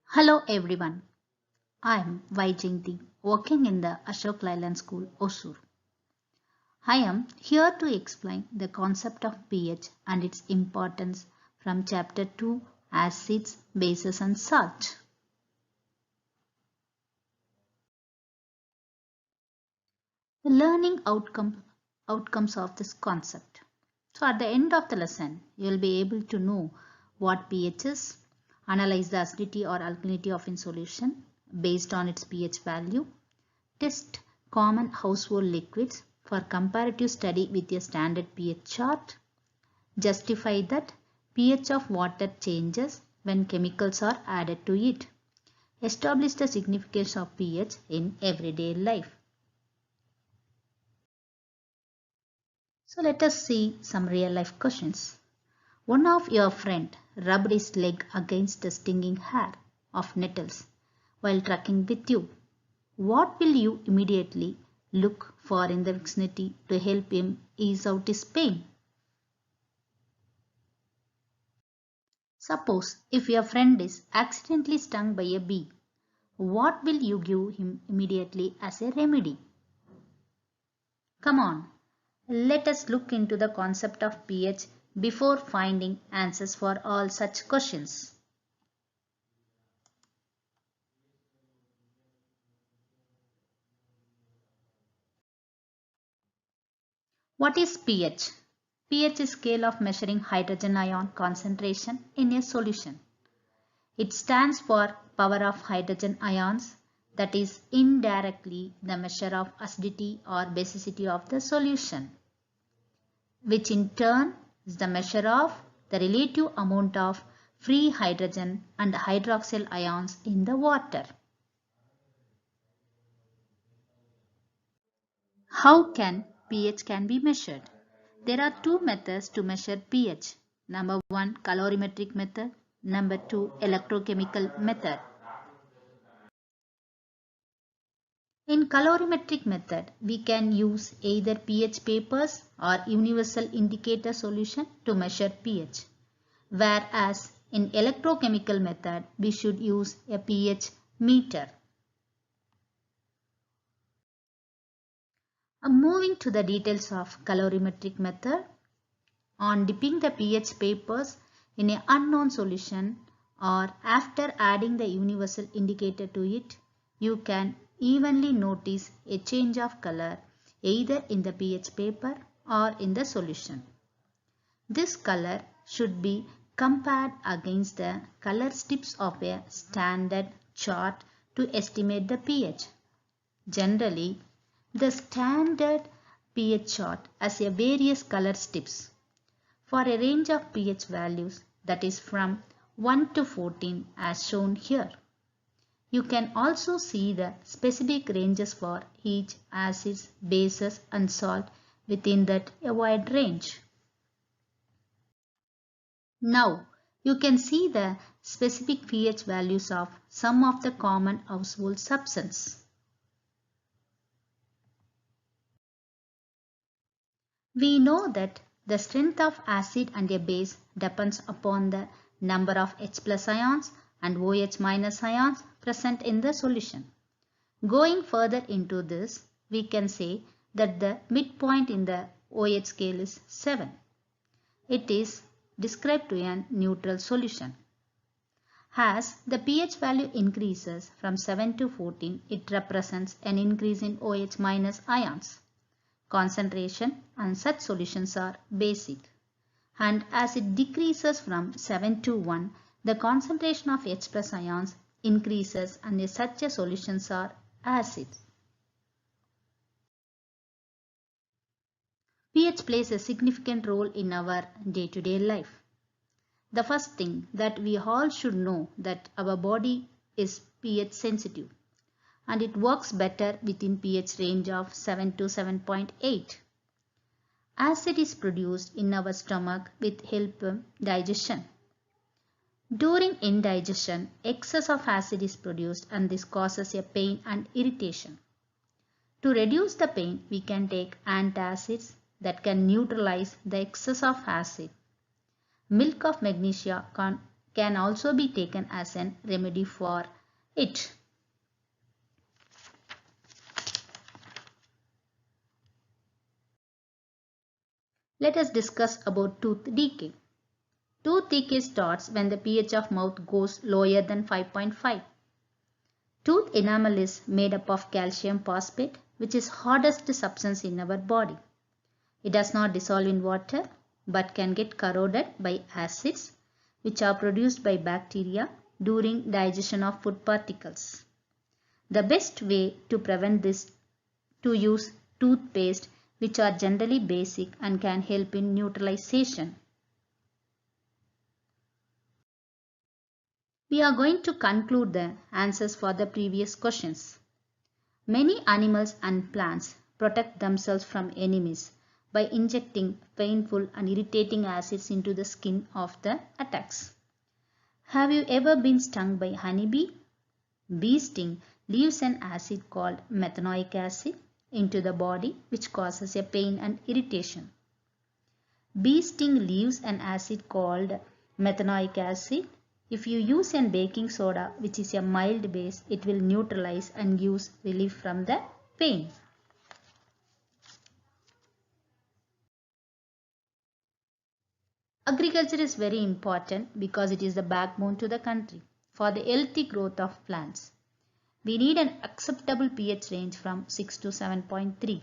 Hello everyone, I am Vaijayanti, working in the Ashok Leyland School, Osur. I am here to explain the concept of pH and its importance from chapter 2, Acids, Bases and Salt. The learning outcomes of this concept. So at the end of the lesson, you will be able to know what pH is, analyze the acidity or alkalinity of in solution based on its pH value, test common household liquids for comparative study with a standard pH chart, justify that pH of water changes when chemicals are added to it, establish the significance of pH in everyday life. So let us see some real life questions. One of your friend rubbed his leg against the stinging hair of nettles while trekking with you. What will you immediately look for in the vicinity to help him ease out his pain? Suppose if your friend is accidentally stung by a bee, what will you give him immediately as a remedy? Come on, let us look into the concept of pH before finding answers for all such questions. What is pH? pH is scale of measuring hydrogen ion concentration in a solution. It stands for power of hydrogen ions, that is indirectly the measure of acidity or basicity of the solution, which in turn is the measure of the relative amount of free hydrogen and hydroxyl ions in the water. How can pH can be measured? There are two methods to measure pH. Number 1, calorimetric method. Number 2, electrochemical method. In calorimetric method, we can use either pH papers or universal indicator solution to measure pH. Whereas in electrochemical method, we should use a pH meter. Moving to the details of calorimetric method, on dipping the pH papers in an unknown solution or after adding the universal indicator to it, you can evenly notice a change of color either in the pH paper or in the solution. This color should be compared against the color strips of a standard chart to estimate the pH. Generally, the standard pH chart has a various color strips for a range of pH values, that is from 1 to 14 as shown here. You can also see the specific ranges for each acids, bases and salt within that a wide range. Now you can see the specific pH values of some of the common household substances. We know that the strength of acid and a base depends upon the number of H plus ions and OH minus ions present in the solution. Going further into this, we can say that the midpoint in the OH scale is 7. It is described to a neutral solution. As the pH value increases from 7 to 14, it represents an increase in OH minus ions. Concentration and such solutions are basic, and as it decreases from 7 to 1, the concentration of H plus ions increases and such solutions are acid. pH plays a significant role in our day-to-day life. The first thing that we all should know that our body is pH sensitive, and it works better within pH range of 7 to 7.8. Acid is produced in our stomach with help of digestion. During indigestion, excess of acid is produced and this causes a pain and irritation. To reduce the pain, we can take antacids that can neutralize the excess of acid. Milk of magnesia can also be taken as a remedy for it. Let us discuss about tooth decay. Tooth decay starts when the pH of mouth goes lower than 5.5. Tooth enamel is made up of calcium phosphate, which is hardest substance in our body. It does not dissolve in water but can get corroded by acids which are produced by bacteria during digestion of food particles. The best way to prevent this to use toothpaste which are generally basic and can help in neutralization. We are going to conclude the answers for the previous questions. Many animals and plants protect themselves from enemies by injecting painful and irritating acids into the skin of the attacks. Have you ever been stung by honeybee? Bee sting leaves an acid called methanoic acid into the body which causes a pain and irritation. Bee sting leaves an acid called methanoic acid. If you use a baking soda which is a mild base, it will neutralize and gives relief from the pain. Agriculture is very important because it is the backbone to the country for the healthy growth of plants. We need an acceptable pH range from 6 to 7.3.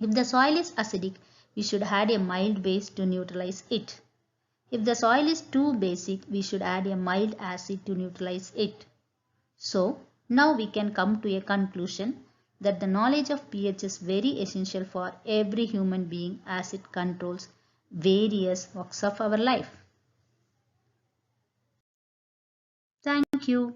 If the soil is acidic, we should add a mild base to neutralize it. If the soil is too basic, we should add a mild acid to neutralize it. So, now we can come to a conclusion that the knowledge of pH is very essential for every human being as it controls various walks of our life. Thank you.